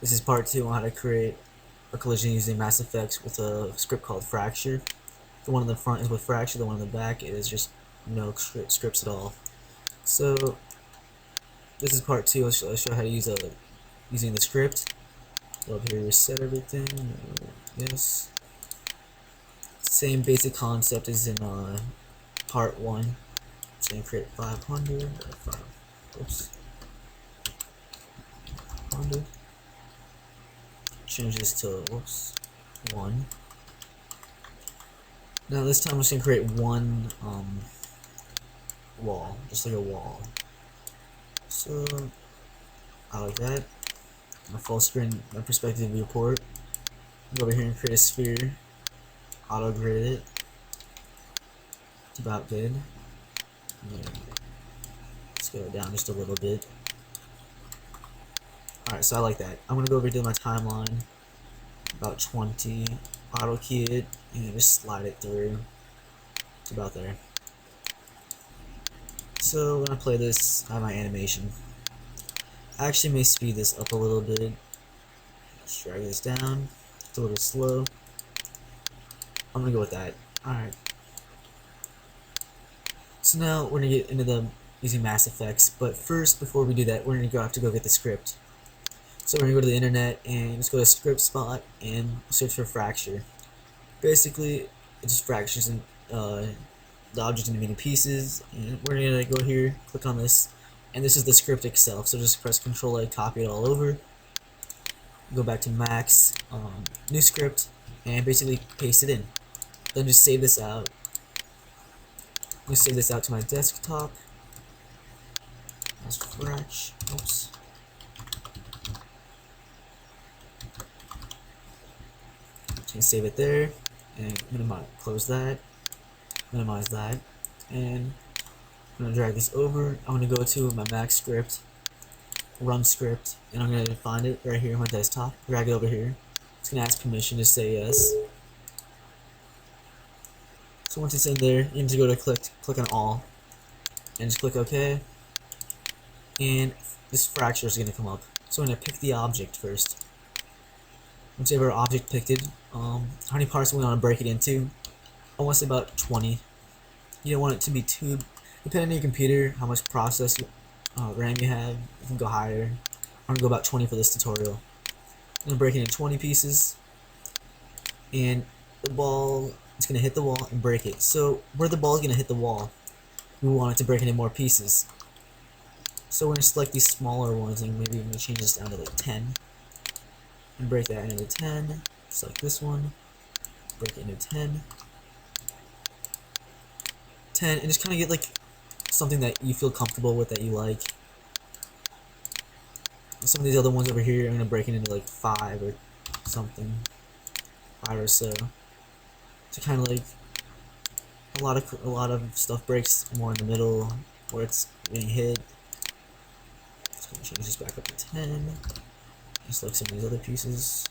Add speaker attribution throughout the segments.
Speaker 1: This is part 2 on how to create a collision using MassFX with a script called Fracture. The one in the front is with Fracture, the one in the back is just no scripts at all. So this is part 2. I'll show how to use using the script. Go up here, reset everything. Yes. Same basic concept as in part 1. So you create 500. Oops. 500. Change this to 1. Now this time I'm just gonna create one wall, just like a wall. So I like that. A full screen perspective viewport. Go over here and create a sphere. Auto grid it. It's about good. Yeah. Let's go down just a little bit. Alright, so I like that. I'm gonna go over to my timeline. About 20. Auto key it and just slide it through. It's about there. So when I play this, I have my animation. I actually may speed this up a little bit. Let's drag this down. It's a little slow. I'm gonna go with that. Alright. So now we're gonna get into using MassFX, but first, before we do that, we're gonna have to go get the script. So we're gonna go to the internet and just go to script spot and search for fracture. Basically, it just fractures in, the object into many pieces, and we're gonna go here, click on this, and this is the script itself. So just press Control A, copy it all over, go back to Max, new script, and basically paste it in. Then just save this out. I'm gonna save this out to my desktop. That's Fratch. Oops. Can save it there, and minimize, close that, minimize that, and I'm gonna drag this over. I'm gonna go to my Mac script, run script, and I'm gonna find it right here on my desktop. Drag it over here. It's gonna ask permission to say yes. So once it's in there, you need to go to click on all, and just click OK. And this fracture is gonna come up. So I'm gonna pick the object first. Once you have our object picked, how many parts do we want to break it into? I want to say about 20. You don't want it to be too, depending on your computer, how much process RAM you have. You can go higher. I'm gonna go about 20 for this tutorial. I'm gonna break it into 20 pieces, and the ball is gonna hit the wall and break it. So where the ball is gonna hit the wall, we want it to break into more pieces. So we're gonna select these smaller ones, and maybe I'm gonna change this down to like 10. And break that into 10, select this one, break it into 10, and just kind of get like something that you feel comfortable with, that you like. Some of these other ones over here, I'm going to break it into like 5 or something, 5 or so. To kind of like, a lot of stuff breaks more in the middle where it's being hit. Just going to change this back up to 10. Just like some of these other pieces.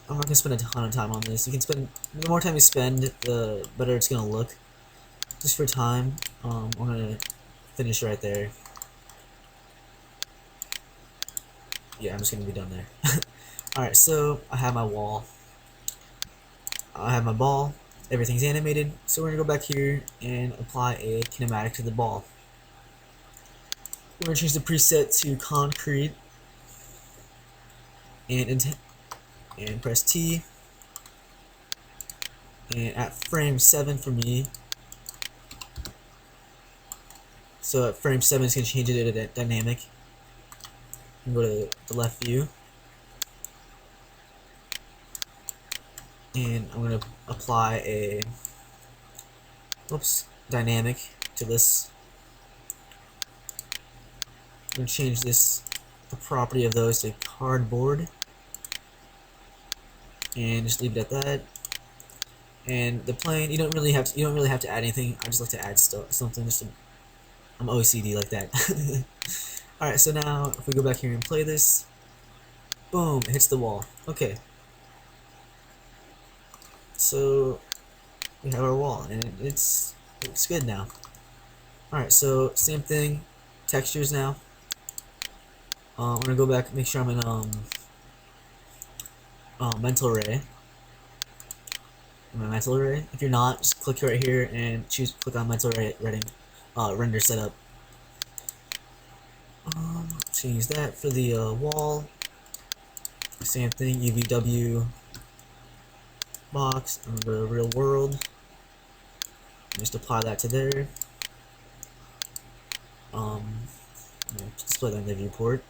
Speaker 1: I'm not gonna spend a ton of time on this. You can spend, the more time you spend, the better it's gonna look. Just for time, I'm gonna finish right there. Yeah, I'm just gonna be done there. Alright, so I have my wall. I have my ball, everything's animated, so we're gonna go back here and apply a kinematic to the ball. We're gonna change the preset to concrete and press T, and at frame 7 for me. So at frame 7 it's gonna change it to dynamic. And go to the left view. And I'm going to apply a dynamic to this. I'm going to change the property of those to cardboard, and just leave it at that. And the plane, you don't really have to add anything. I just like to add something. I'm OCD like that. All right, so now if we go back here and play this, boom, it hits the wall. Okay. So we have our wall, and it's good now. Alright, so same thing, textures now. I'm gonna go back, make sure I'm in mental array. My mental array. If you're not, just click right here and click on mental array render setup. Change that for the wall. Same thing, UVW box. I'm gonna go to real world. Just apply that to there. Display that in the viewport.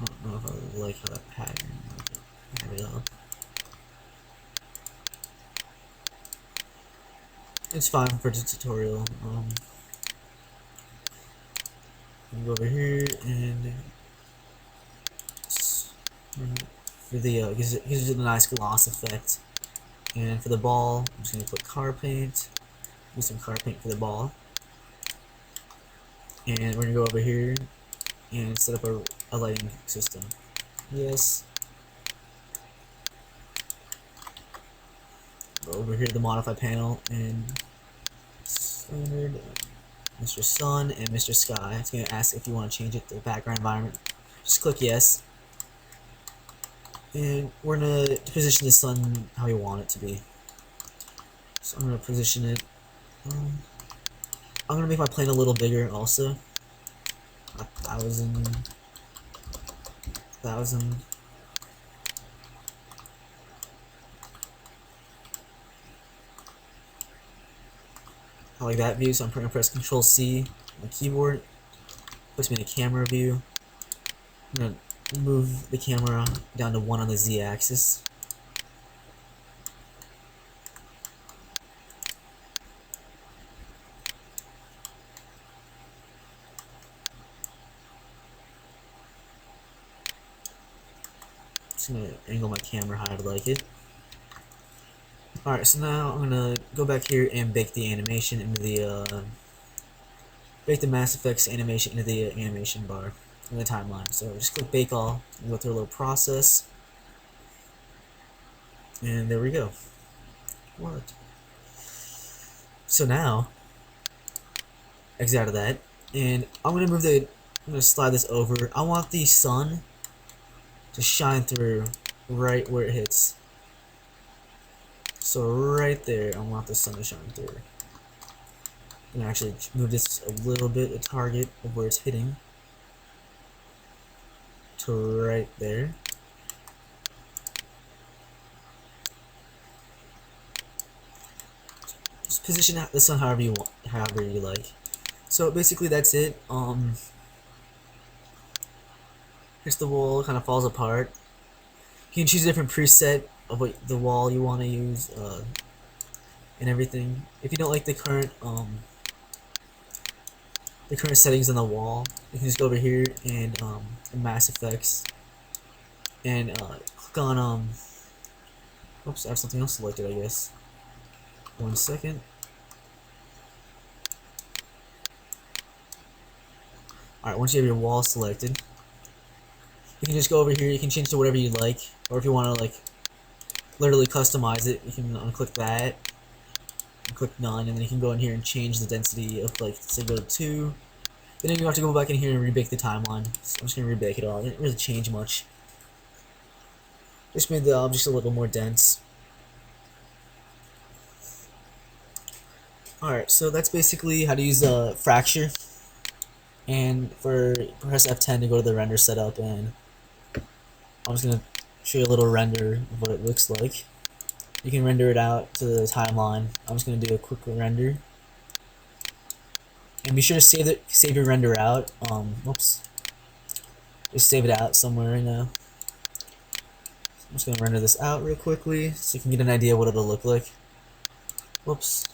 Speaker 1: I don't know if I like how that pattern have it up. It's fine for the tutorial. Go over here and for the gives it a nice gloss effect. And for the ball, I'm just gonna put car paint. Use some car paint for the ball. And we're gonna go over here and set up a lighting system. Yes. Go over here to the modify panel and standard Mr. Sun and Mr. Sky. It's gonna ask if you want to change it to the background environment. Just click yes. And we're gonna position the sun how we want it to be. So I'm gonna position it. I'm gonna make my plane a little bigger also. 1,000. I like that view, so I'm gonna press Control C on the keyboard. Puts me in a camera view. I'm gonna move the camera down to 1 on the Z axis. Just gonna angle my camera how I'd like it. Alright, so now I'm gonna go back here and bake the animation into the bake the MassFX animation into the animation bar in the timeline. So just click bake all and go through a little process. And there we go. What? So now exit out of that, and I'm gonna slide this over. I want the sun to shine through right where it hits. So right there, I want the sun to shine through. I'm gonna actually move this a little bit, the target of where it's hitting, to right there. Just position the sun however you want, however you like. So basically that's it. Here's the wall, kind of falls apart. You can choose a different preset of what the wall you want to use, and everything. If you don't like the current settings on the wall, you can just go over here and in MassFX and click on oops, I have something else selected, I guess. 1 second. Alright, once you have your wall selected, you can just go over here, you can change to whatever you like, or if you want to like literally customize it, you can unclick that and click none, and then you can go in here and change the density of, like, say go to 2. Then you have to go back in here and rebake the timeline. So I'm just gonna rebake it all. It didn't really change much. Just made the objects a little more dense. Alright, so that's basically how to use the fracture. And press F10 to go to the render setup, and I'm just gonna show you a little render of what it looks like. You can render it out to the timeline. I'm just gonna do a quick render. And be sure to save your render out. Whoops. Just save it out somewhere, you know. I'm just gonna render this out real quickly so you can get an idea what it'll look like. Whoops.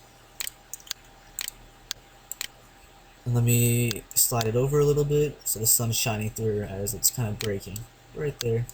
Speaker 1: And let me slide it over a little bit so the sun's shining through as it's kind of breaking. Right there.